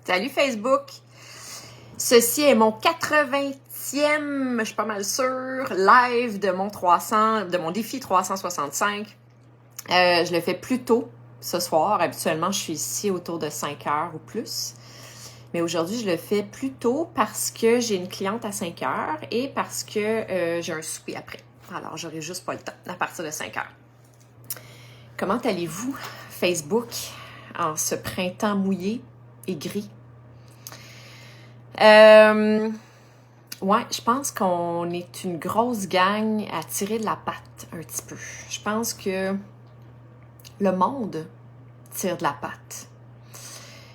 Salut Facebook! Ceci est mon 80e, je suis pas mal sûre, live de mon défi 365. Je le fais plus tôt ce soir. Habituellement, je suis ici autour de 5 heures ou plus. Mais aujourd'hui, je le fais plus tôt parce que j'ai une cliente à 5 heures et parce que j'ai un souper après. Alors, j'aurai juste pas le temps à partir de 5 heures. Comment allez-vous, Facebook, en ce printemps mouillé et gris? Ouais, je pense qu'on est une grosse gang à tirer de la patte un petit peu. Je pense que le monde tire de la patte.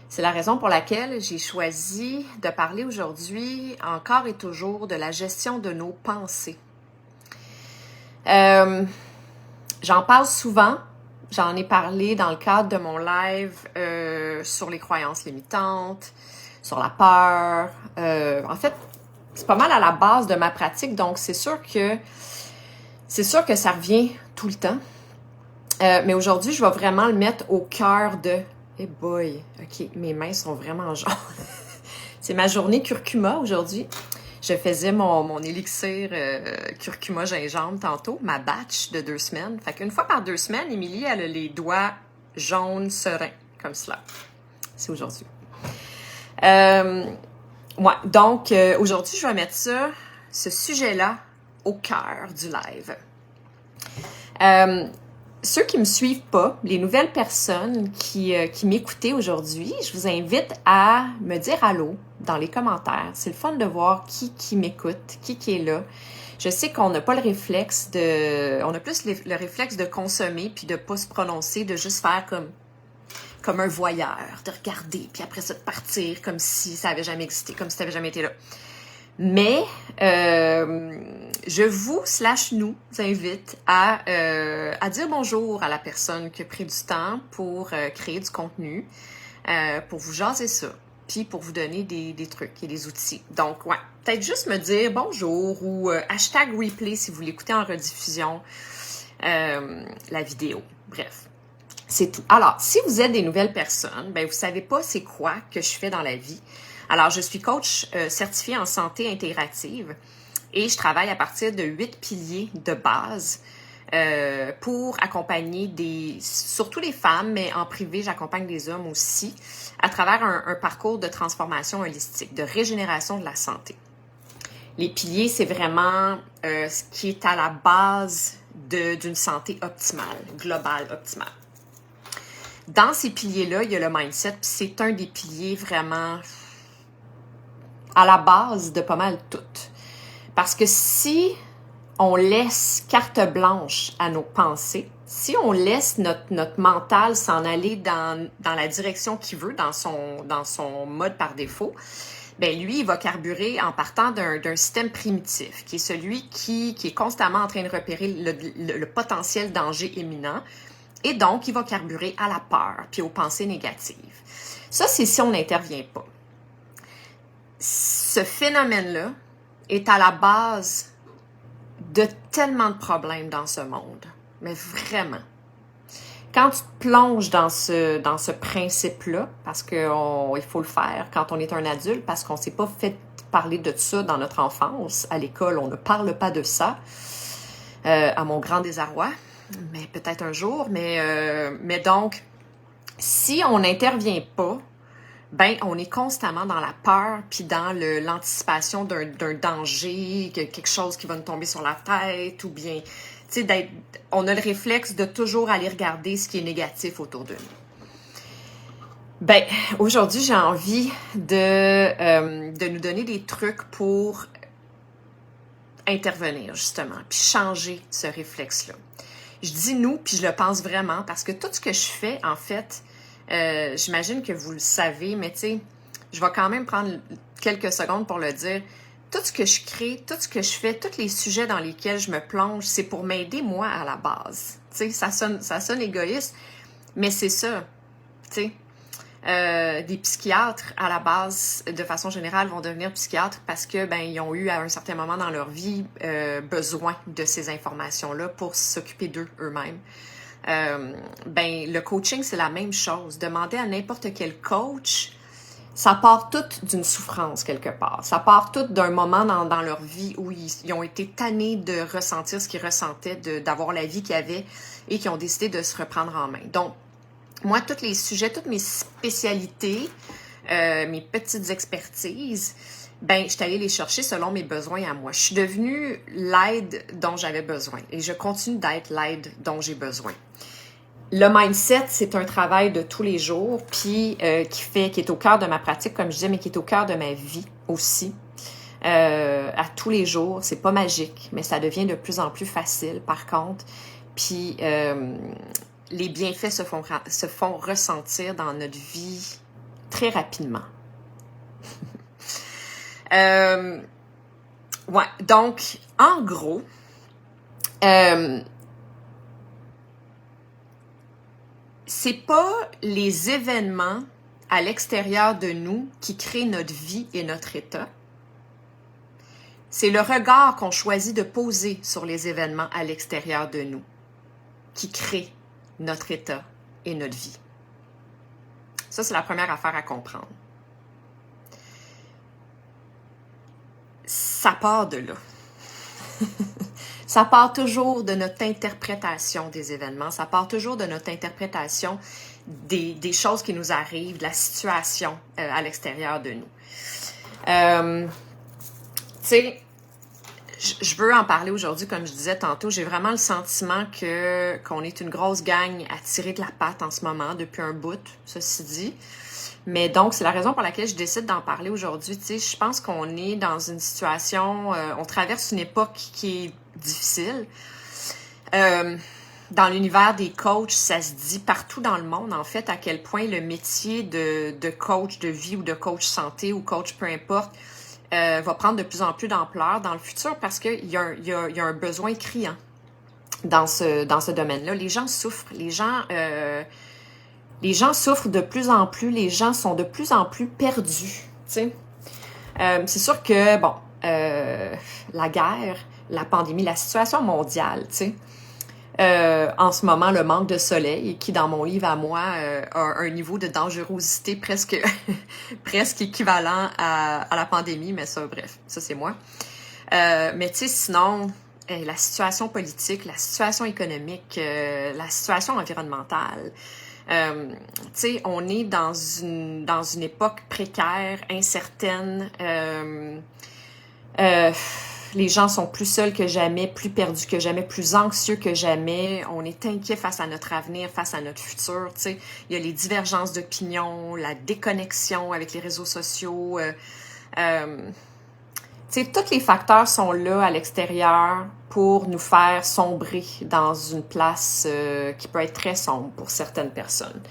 C'est la raison pour laquelle j'ai choisi de parler aujourd'hui encore et toujours de la gestion de nos pensées. J'en parle souvent. J'en ai parlé dans le cadre de mon live sur les croyances limitantes, sur la peur. En fait, c'est pas mal à la base de ma pratique, donc c'est sûr que ça revient tout le temps. Mais aujourd'hui, je vais vraiment le mettre au cœur de... Eh boy, ok, mes mains sont vraiment jaunes. C'est ma journée curcuma aujourd'hui. Je faisais mon élixir curcuma gingembre tantôt, ma batch de 2 semaines. Fait qu'une fois par 2 semaines, Émilie, elle a les doigts jaunes sereins, comme cela. C'est aujourd'hui. Ouais, donc aujourd'hui, je vais mettre ce sujet-là, au cœur du live. Ceux qui me suivent pas, les nouvelles personnes qui m'écoutaient aujourd'hui, je vous invite à me dire allô dans les commentaires. C'est le fun de voir qui m'écoute, qui est là. Je sais qu'on n'a pas le réflexe on a plus le réflexe de consommer puis de pas se prononcer, de juste faire comme un voyeur, de regarder puis après ça de partir comme si ça avait jamais existé, comme si ça avait jamais été là. Mais je nous invite à dire bonjour à la personne qui a pris du temps pour créer du contenu, pour vous jaser ça, puis pour vous donner des trucs et des outils. Donc, ouais, peut-être juste me dire bonjour ou hashtag replay si vous l'écoutez en rediffusion, la vidéo. Bref, c'est tout. Alors, si vous êtes des nouvelles personnes, ben vous savez pas c'est quoi que je fais dans la vie. Alors, je suis coach certifiée en santé intégrative et je travaille à partir de 8 piliers de base pour accompagner surtout les femmes, mais en privé, j'accompagne des hommes aussi, à travers un parcours de transformation holistique, de régénération de la santé. Les piliers, c'est vraiment ce qui est à la base d'une santé optimale, globale optimale. Dans ces piliers-là, il y a le mindset, puis c'est un des piliers vraiment à la base de pas mal toutes. Parce que si on laisse carte blanche à nos pensées, si on laisse notre mental s'en aller dans la direction qu'il veut, dans son mode par défaut, ben lui, il va carburer en partant d'un système primitif, qui est celui qui est constamment en train de repérer le potentiel danger imminent. Et donc, il va carburer à la peur puis aux pensées négatives. Ça, c'est si on n'intervient pas. Ce phénomène-là est à la base de tellement de problèmes dans ce monde. Mais vraiment. Quand tu te plonges dans ce principe-là, parce qu'il faut le faire quand on est un adulte, parce qu'on ne s'est pas fait parler de ça dans notre enfance. À l'école, on ne parle pas de ça, à mon grand désarroi. Mais peut-être un jour. Mais donc, si on n'intervient pas, ben on est constamment dans la peur puis dans l'anticipation d'un danger, quelque chose qui va nous tomber sur la tête ou bien, tu sais, on a le réflexe de toujours aller regarder ce qui est négatif autour de nous. Ben, aujourd'hui, j'ai envie de nous donner des trucs pour intervenir, justement, puis changer ce réflexe-là. Je dis nous, puis je le pense vraiment, parce que tout ce que je fais, en fait, j'imagine que vous le savez, mais tu sais, je vais quand même prendre quelques secondes pour le dire. Tout ce que je crée, tout ce que je fais, tous les sujets dans lesquels je me plonge, c'est pour m'aider moi à la base. Tu sais, ça sonne égoïste, mais c'est ça. Tu sais, des psychiatres à la base, de façon générale, vont devenir psychiatres parce que ils ont eu à un certain moment dans leur vie besoin de ces informations-là pour s'occuper d'eux eux-mêmes. Le coaching, c'est la même chose. Demandez à n'importe quel coach ça part tout d'une souffrance quelque part. Ça part tout d'un moment dans leur vie où ils ont été tannés de ressentir ce qu'ils ressentaient, d'avoir la vie qu'ils avaient et qui ont décidé de se reprendre en main. Donc, moi, tous les sujets, toutes mes spécialités, mes petites expertises, ben, je suis allée les chercher selon mes besoins à moi. Je suis devenue l'aide dont j'avais besoin et je continue d'être l'aide dont j'ai besoin. Le mindset, c'est un travail de tous les jours, puis qui est au cœur de ma pratique, comme je disais, mais qui est au cœur de ma vie aussi. À tous les jours, c'est pas magique, mais ça devient de plus en plus facile, par contre. Puis les bienfaits se font ressentir dans notre vie très rapidement. Ouais, donc, en gros, c'est pas les événements à l'extérieur de nous qui créent notre vie et notre état. C'est le regard qu'on choisit de poser sur les événements à l'extérieur de nous qui crée notre état et notre vie. Ça, c'est la première affaire à comprendre. Ça part de là. Ça part toujours de notre interprétation des événements, ça part toujours de notre interprétation des choses qui nous arrivent, de la situation à l'extérieur de nous. Tu sais, je veux en parler aujourd'hui, comme je disais tantôt, j'ai vraiment le sentiment qu'on est une grosse gang à tirer de la patte en ce moment, depuis un bout, ceci dit. Mais donc, c'est la raison pour laquelle je décide d'en parler aujourd'hui. Tu sais, je pense qu'on est dans une situation, on traverse une époque qui est difficile. Dans l'univers des coachs, ça se dit partout dans le monde, en fait, à quel point le métier de coach de vie ou de coach santé ou coach peu importe va prendre de plus en plus d'ampleur dans le futur parce qu'il y a un besoin criant dans ce domaine-là. Les gens souffrent, les gens souffrent de plus en plus, les gens sont de plus en plus perdus, tu sais. C'est sûr que, bon, la guerre, la pandémie, la situation mondiale, tu sais, en ce moment, le manque de soleil, qui dans mon livre à moi a un niveau de dangerosité presque équivalent à la pandémie, mais ça, bref, ça c'est moi. Mais tu sais, sinon, la situation politique, la situation économique, la situation environnementale, tu sais, on est dans une époque précaire, incertaine. Les gens sont plus seuls que jamais, plus perdus que jamais, plus anxieux que jamais. On est inquiet face à notre avenir, face à notre futur. Tu sais, il y a les divergences d'opinion, la déconnexion avec les réseaux sociaux. Tu sais, tous les facteurs sont là à l'extérieur pour nous faire sombrer dans une place qui peut être très sombre pour certaines personnes,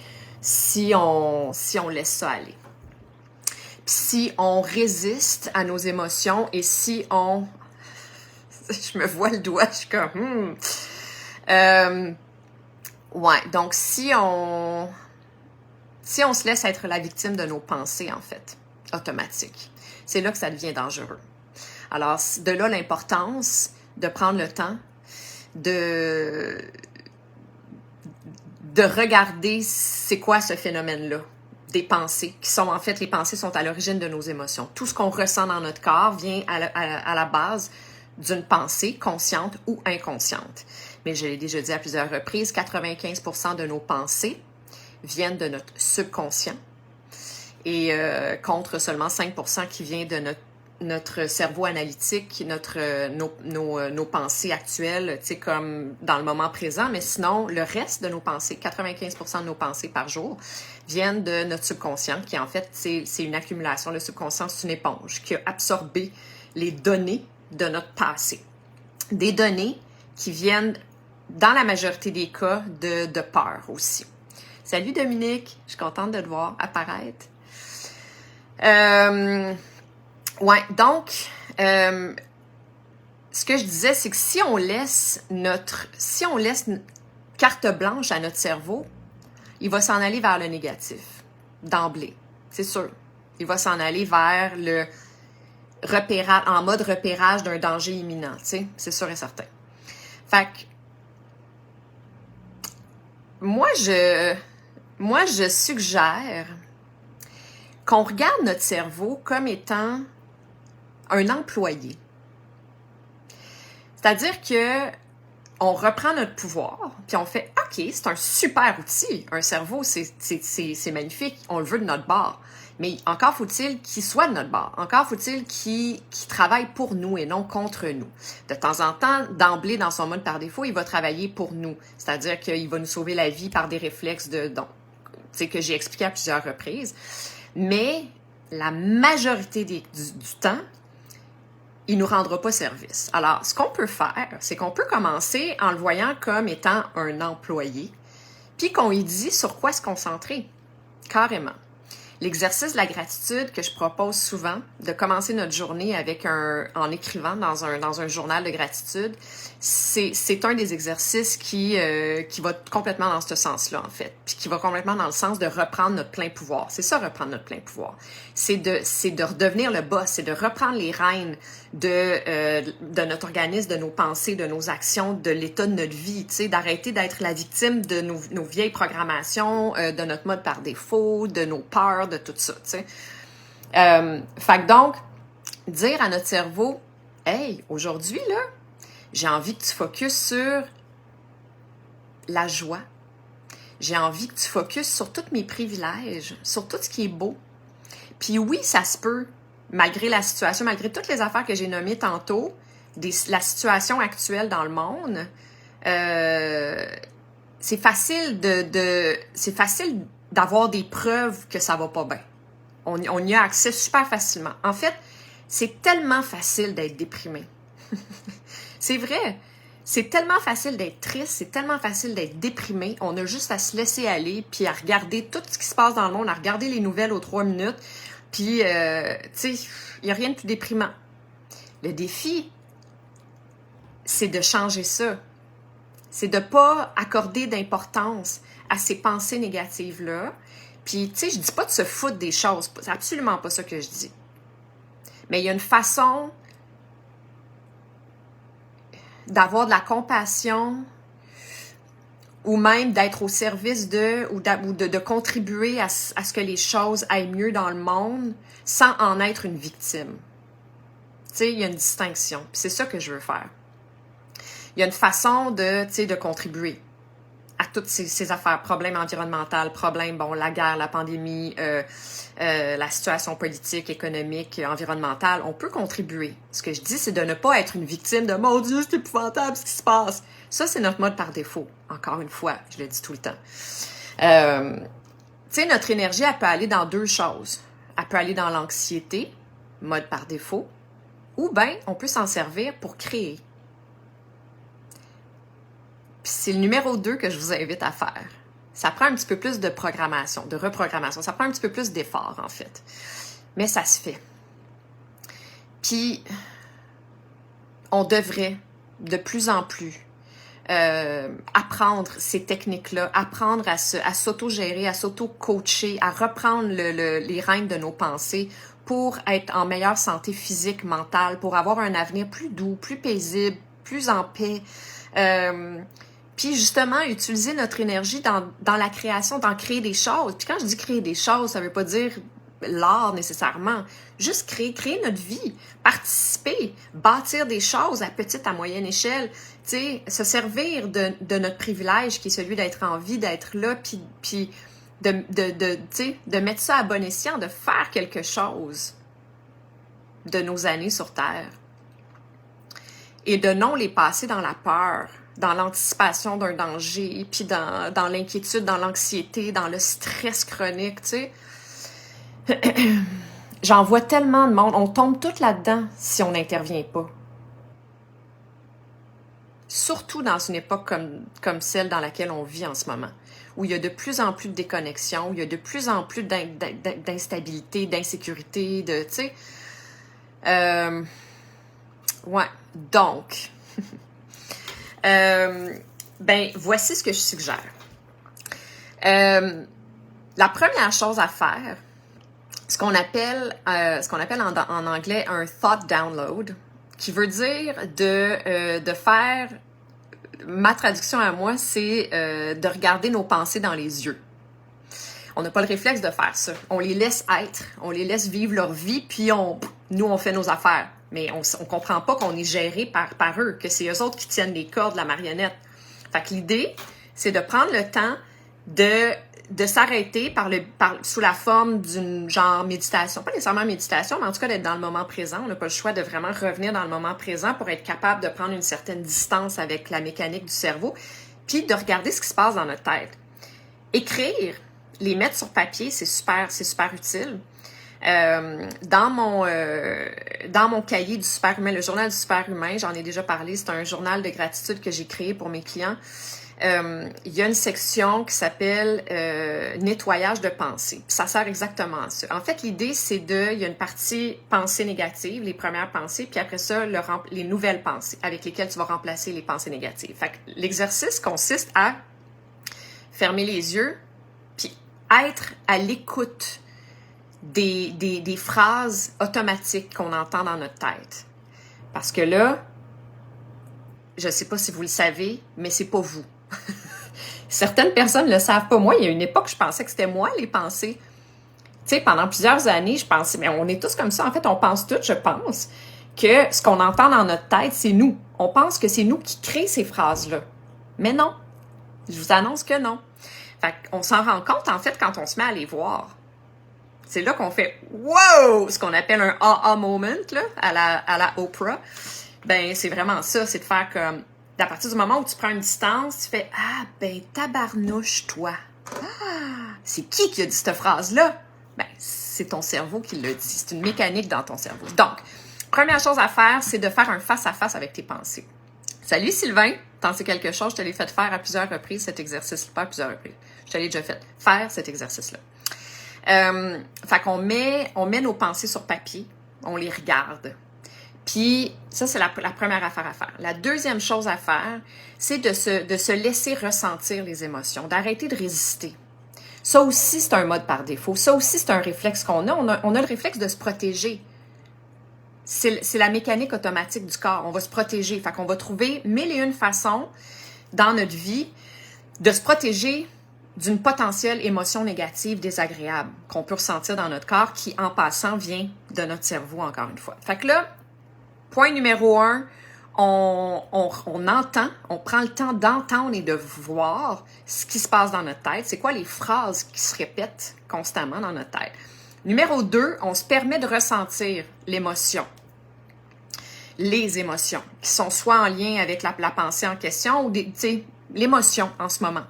si on laisse ça aller. Puis si on résiste à nos émotions et si on... Je me vois le doigt, je suis comme... Ouais, donc si on se laisse être la victime de nos pensées, en fait, automatiques, c'est là que ça devient dangereux. Alors, de là l'importance de prendre le temps de regarder c'est quoi ce phénomène-là des pensées, qui sont en fait, les pensées sont à l'origine de nos émotions. Tout ce qu'on ressent dans notre corps vient à la base d'une pensée consciente ou inconsciente. Mais je l'ai déjà dit à plusieurs reprises, 95% de nos pensées viennent de notre subconscient et contre seulement 5% qui vient de notre cerveau analytique, nos pensées actuelles, tu sais, comme dans le moment présent, mais sinon, le reste de nos pensées, 95% de nos pensées par jour, viennent de notre subconscient, qui en fait, c'est une accumulation. Le subconscient, c'est une éponge qui a absorbé les données de notre passé. Des données qui viennent, dans la majorité des cas, de peur aussi. Salut Dominique, je suis contente de te voir apparaître. Ouais, donc, ce que je disais, c'est que si on laisse carte blanche à notre cerveau, il va s'en aller vers le négatif, d'emblée, c'est sûr. Il va s'en aller vers le repérage, en mode repérage d'un danger imminent, tu sais, c'est sûr et certain. Fait que, moi, je suggère qu'on regarde notre cerveau comme étant un employé. C'est-à-dire que on reprend notre pouvoir, puis on fait « OK, c'est un super outil. Un cerveau, c'est magnifique. On le veut de notre bord. Mais encore faut-il qu'il soit de notre bord. Encore faut-il qu'il travaille pour nous et non contre nous. De temps en temps, d'emblée, dans son mode par défaut, il va travailler pour nous. C'est-à-dire qu'il va nous sauver la vie par des réflexes que j'ai expliqué à plusieurs reprises. Mais la majorité du temps, il nous rendra pas service. Alors, ce qu'on peut faire, c'est qu'on peut commencer en le voyant comme étant un employé, puis qu'on lui dit sur quoi se concentrer, carrément. L'exercice de la gratitude que je propose souvent, de commencer notre journée avec en écrivant dans un journal de gratitude, c'est un des exercices qui va complètement dans ce sens-là, en fait, puis qui va complètement dans le sens de reprendre notre plein pouvoir. C'est ça, reprendre notre plein pouvoir. C'est de redevenir le boss, c'est de reprendre les rênes de notre organisme, de nos pensées, de nos actions, de l'état de notre vie, tu sais, d'arrêter d'être la victime de nos vieilles programmations, de notre mode par défaut, de nos peurs, de tout ça, tu sais. Fait que donc, dire à notre cerveau, « Hey, aujourd'hui, là, j'ai envie que tu focuses sur la joie. J'ai envie que tu focuses sur tous mes privilèges, sur tout ce qui est beau. Puis oui, ça se peut, malgré la situation, malgré toutes les affaires que j'ai nommées tantôt, la situation actuelle dans le monde, c'est facile c'est facile d'avoir des preuves que ça va pas bien. On y a accès super facilement. En fait, c'est tellement facile d'être déprimé. C'est vrai. C'est tellement facile d'être triste, c'est tellement facile d'être déprimé. On a juste à se laisser aller, puis à regarder tout ce qui se passe dans le monde, à regarder les nouvelles aux 3 minutes. Puis, tu sais, il n'y a rien de plus déprimant. Le défi, c'est de changer ça. C'est de ne pas accorder d'importance à ces pensées négatives-là. Puis, tu sais, je dis pas de se foutre des choses. C'est absolument pas ça que je dis. Mais il y a une façon d'avoir de la compassion ou même d'être au service ou de contribuer à ce que les choses aillent mieux dans le monde sans en être une victime. Tu sais, il y a une distinction. Puis c'est ça que je veux faire. Il y a une façon de contribuer à toutes ces affaires, problèmes environnementaux, problèmes, la guerre, la pandémie, la situation politique, économique, environnementale. On peut contribuer. Ce que je dis, c'est de ne pas être une victime de « Mon Dieu, c'est épouvantable ce qui se passe ». Ça, c'est notre mode par défaut. Encore une fois, je le dis tout le temps. Tu sais, notre énergie, elle peut aller dans 2 choses. Elle peut aller dans l'anxiété, mode par défaut, ou bien on peut s'en servir pour créer. Puis c'est le numéro 2 que je vous invite à faire. Ça prend un petit peu plus de programmation, de reprogrammation. Ça prend un petit peu plus d'effort, en fait. Mais ça se fait. Puis, on devrait de plus en plus apprendre ces techniques-là, apprendre à s'auto-gérer, à s'auto-coacher, à reprendre les rênes de nos pensées pour être en meilleure santé physique, mentale, pour avoir un avenir plus doux, plus paisible, plus en paix. Puis justement, utiliser notre énergie dans la création, dans créer des choses. Puis quand je dis créer des choses, ça veut pas dire l'art nécessairement. Juste créer notre vie, participer, bâtir des choses à petite, à moyenne échelle. Tu sais, se servir de notre privilège qui est celui d'être en vie, d'être là, puis de mettre ça à bon escient, de faire quelque chose de nos années sur Terre. Et de non les passer dans la peur, dans l'anticipation d'un danger, puis dans l'inquiétude, dans l'anxiété, dans le stress chronique, tu sais. J'en vois tellement de monde. On tombe tout là-dedans si on n'intervient pas. Surtout dans une époque comme celle dans laquelle on vit en ce moment, où il y a de plus en plus de déconnexion, où il y a de plus en plus d'instabilité, d'insécurité, tu sais. Ouais, donc... voici ce que je suggère. La première chose à faire, ce qu'on appelle en anglais un thought download, qui veut dire de faire, ma traduction à moi, c'est de regarder nos pensées dans les yeux. On n'a pas le réflexe de faire ça. On les laisse être, on les laisse vivre leur vie, puis nous, on fait nos affaires. Mais on comprend pas qu'on est géré par eux, que c'est eux autres qui tiennent les cordes de la marionnette. Fait que l'idée, c'est de prendre le temps de s'arrêter sous la forme d'une genre méditation. Pas nécessairement méditation, mais en tout cas d'être dans le moment présent. On n'a pas le choix de vraiment revenir dans le moment présent pour être capable de prendre une certaine distance avec la mécanique du cerveau, puis de regarder ce qui se passe dans notre tête. Écrire, les mettre sur papier, c'est super utile. Dans mon cahier du super-humain, le journal du super-humain, j'en ai déjà parlé, c'est un journal de gratitude que j'ai créé pour mes clients. Il y a une section qui s'appelle nettoyage de pensée. Ça sert exactement à ça. En fait, l'idée, il y a une partie pensée négative, les premières pensées, puis après ça, les nouvelles pensées avec lesquelles tu vas remplacer les pensées négatives. Fait que l'exercice consiste à fermer les yeux, puis être à l'écoute des phrases automatiques qu'on entend dans notre tête. Parce que là, je ne sais pas si vous le savez, mais c'est pas vous. Certaines personnes ne le savent pas. Moi, il y a une époque, je pensais que c'était moi, les pensées. Tu sais, pendant plusieurs années, je pensais, mais on est tous comme ça. En fait, on pense tous, je pense, que ce qu'on entend dans notre tête, c'est nous. On pense que c'est nous qui créons ces phrases-là. Mais non. Je vous annonce que non. Fait qu'on s'en rend compte, en fait, quand on se met à les voir. C'est là qu'on fait « wow », ce qu'on appelle un « aha moment » là, à la Oprah. Ben, c'est vraiment ça, c'est de faire comme... À partir du moment où tu prends une distance, tu fais « ah, ben, tabarnouche, toi. Ah, c'est qui a dit cette phrase-là? » Ben, c'est ton cerveau qui l'a dit. C'est une mécanique dans ton cerveau. Donc, première chose à faire, c'est de faire un face-à-face avec tes pensées. Salut Sylvain, t'en sais quelque chose? Je te l'ai fait faire à plusieurs reprises, cet exercice-là. Pas à plusieurs reprises. Je te l'ai déjà fait faire cet exercice-là. Fait qu'on met nos pensées sur papier, on les regarde. Puis ça, c'est la première affaire à faire. La deuxième chose à faire, c'est de se laisser ressentir les émotions, d'arrêter de résister. Ça aussi, c'est un mode par défaut. Ça aussi, c'est un réflexe qu'on a. On a le réflexe de se protéger. C'est la mécanique automatique du corps. On va se protéger. Fait qu'on va trouver mille et une façons dans notre vie de se protéger d'une potentielle émotion négative désagréable qu'on peut ressentir dans notre corps qui, en passant, vient de notre cerveau, encore une fois. Fait que là, point numéro 1, on entend, on prend le temps d'entendre et de voir ce qui se passe dans notre tête. C'est quoi les phrases qui se répètent constamment dans notre tête? Numéro 2, on se permet de ressentir l'émotion. Les émotions, qui sont soit en lien avec la pensée en question ou l'émotion en ce moment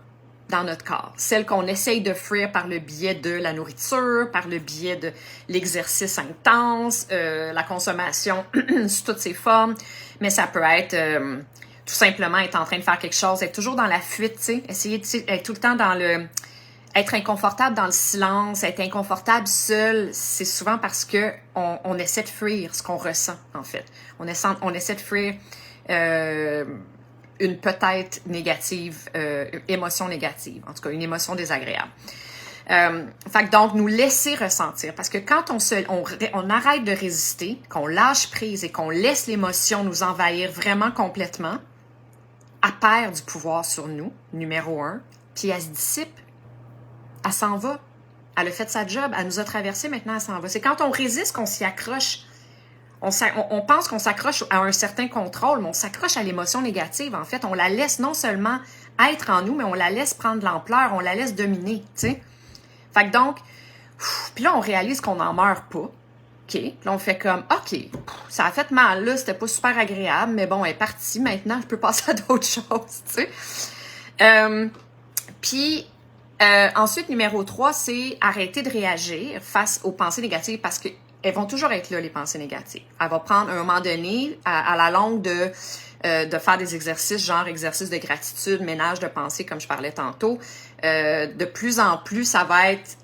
dans notre corps. Celle qu'on essaye de fuir par le biais de la nourriture, par le biais de l'exercice intense, la consommation sous toutes ses formes. Mais ça peut être tout simplement être en train de faire quelque chose, être toujours dans la fuite, tu sais, essayer d'être tout le temps dans être inconfortable dans le silence, être inconfortable seul, c'est souvent parce que on essaie de fuir ce qu'on ressent, en fait. On essaie de fuir une peut-être négative, émotion négative, en tout cas une émotion désagréable. Fait que donc, nous laisser ressentir, parce que quand on arrête de résister, qu'on lâche prise et qu'on laisse l'émotion nous envahir vraiment complètement, elle perd du pouvoir sur nous, numéro 1, puis elle se dissipe. Elle s'en va. Elle a fait sa job. Elle nous a traversé, maintenant elle s'en va. C'est quand on résiste qu'on s'y accroche. On pense qu'on s'accroche à un certain contrôle, mais on s'accroche à l'émotion négative. En fait, on la laisse non seulement être en nous, mais on la laisse prendre de l'ampleur, on la laisse dominer, tu sais. Fait que donc, puis là, on réalise qu'on n'en meurt pas. OK? Puis là, on fait comme, OK, ça a fait mal, là, c'était pas super agréable, mais bon, elle est partie. Maintenant, je peux passer à d'autres choses, tu sais. Puis, ensuite, numéro 3, c'est arrêter de réagir face aux pensées négatives parce qu'elles vont toujours être là, les pensées négatives. Elle va prendre, à un moment donné, à la longue, de faire des exercices, genre exercice de gratitude, ménage de pensée, comme je parlais tantôt. De plus en plus, ça va être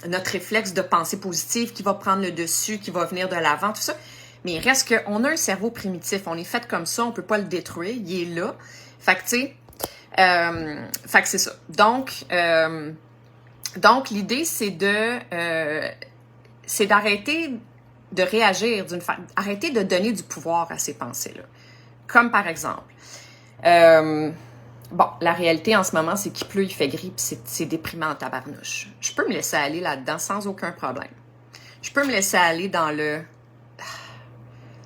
notre réflexe de pensée positive qui va prendre le dessus, qui va venir de l'avant, tout ça. Mais il reste qu'on a un cerveau primitif. On est fait comme ça, on peut pas le détruire. Il est là. Fait que, tu sais, fait que c'est ça. Donc l'idée, c'est d'arrêter de réagir arrêter de donner du pouvoir à ces pensées-là. Comme par exemple, Bon, la réalité en ce moment, c'est qu'il pleut, il fait gris, puis c'est déprimant en tabarnouche. Je peux me laisser aller là-dedans sans aucun problème. Je peux me laisser aller dans le...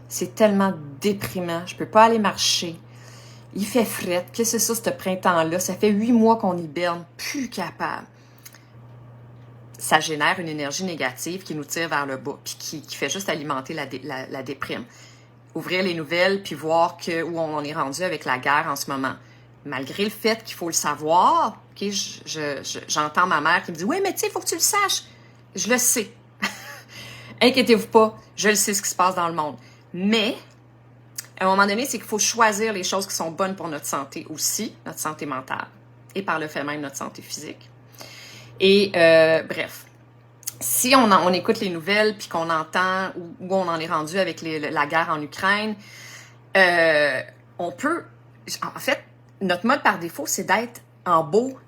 C'est tellement déprimant, je peux pas aller marcher. Il fait fret, qu'est-ce que c'est ça, ce printemps-là? Ça fait 8 mois qu'on hiberne, plus capable. Ça génère une énergie négative qui nous tire vers le bas, puis qui fait juste alimenter la déprime. Ouvrir les nouvelles, puis voir où on en est rendu avec la guerre en ce moment. Malgré le fait qu'il faut le savoir, okay, j'entends ma mère qui me dit « Oui, mais tu sais, il faut que tu le saches. » Je le sais. Inquiétez-vous pas, je le sais ce qui se passe dans le monde. Mais, à un moment donné, c'est qu'il faut choisir les choses qui sont bonnes pour notre santé aussi, notre santé mentale, et par le fait même notre santé physique. Et bref, si on écoute les nouvelles puis qu'on entend où on en est rendu avec la guerre en Ukraine, on peut... En fait, notre mode par défaut, c'est d'être en beau.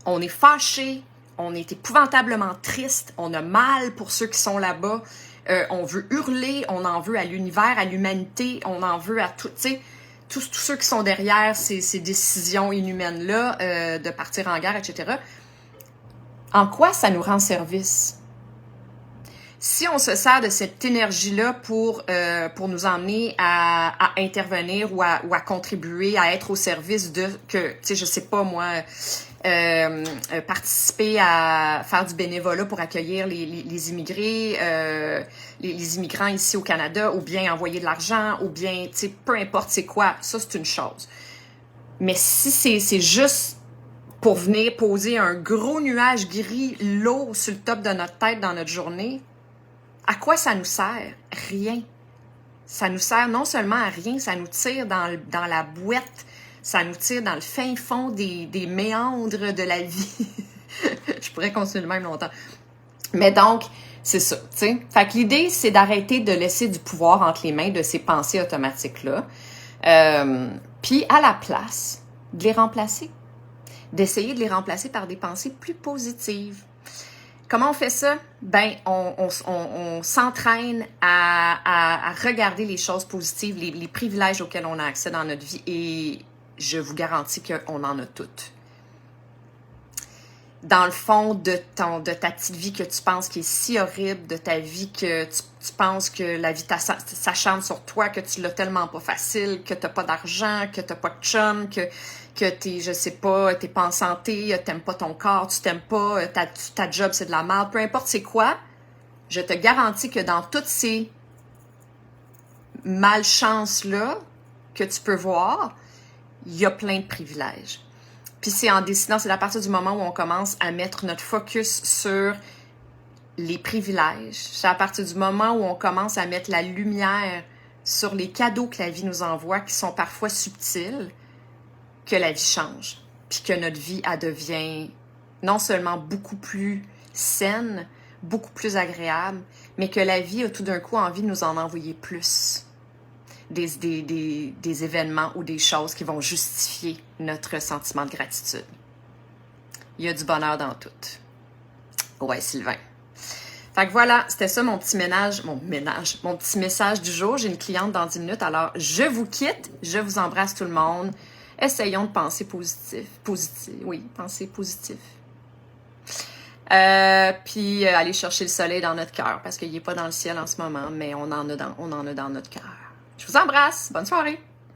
On est fâché, on est épouvantablement triste, on a mal pour ceux qui sont là-bas, on veut hurler, on en veut à l'univers, à l'humanité, on en veut à tout, tu sais, tous ceux qui sont derrière ces décisions inhumaines-là, de partir en guerre, etc. En quoi ça nous rend service? Si on se sert de cette énergie-là pour nous emmener à intervenir ou à contribuer, à être au service de, tu sais, je sais pas moi, participer à faire du bénévolat pour accueillir les immigrés, les immigrants ici au Canada, ou bien envoyer de l'argent, ou bien, tu sais, peu importe c'est quoi, ça c'est une chose. Mais si c'est juste pour venir poser un gros nuage gris lourd sur le top de notre tête dans notre journée, à quoi ça nous sert? Rien. Ça nous sert non seulement à rien, ça nous tire dans la boîte, ça nous tire dans le fin fond des méandres de la vie. Je pourrais continuer le même longtemps. Mais donc, c'est ça, tu sais. Fait que l'idée, c'est d'arrêter de laisser du pouvoir entre les mains de ces pensées automatiques-là. Puis, à la place, de les remplacer. D'essayer de les remplacer par des pensées plus positives. Comment on fait ça? Ben, on s'entraîne à regarder les choses positives, les privilèges auxquels on a accès dans notre vie, et je vous garantis qu'on en a toutes. Dans le fond de ta petite vie que tu penses qui est si horrible, de ta vie que tu penses que la vie s'acharne sur toi, que tu l'as tellement pas facile, que t'as pas d'argent, que t'as pas de chum, que t'es, je sais pas, t'es pas en santé, t'aimes pas ton corps, tu t'aimes pas, ta job c'est de la merde, peu importe c'est quoi, je te garantis que dans toutes ces malchances-là que tu peux voir, il y a plein de privilèges. Puis c'est en décidant, c'est à partir du moment où on commence à mettre notre focus sur les privilèges, c'est à partir du moment où on commence à mettre la lumière sur les cadeaux que la vie nous envoie, qui sont parfois subtils, que la vie change, puis que notre vie, elle devient non seulement beaucoup plus saine, beaucoup plus agréable, mais que la vie a tout d'un coup envie de nous en envoyer plus. Des événements ou des choses qui vont justifier notre sentiment de gratitude. Il y a du bonheur dans tout. Ouais, Sylvain. Fait que voilà, c'était ça mon petit mon petit message du jour. J'ai une cliente dans 10 minutes, alors je vous quitte. Je vous embrasse tout le monde. Essayons de penser positif. Penser positif. Puis aller chercher le soleil dans notre cœur, parce qu'il n'est pas dans le ciel en ce moment, mais on en a dans notre cœur. Je vous embrasse. Bonne soirée.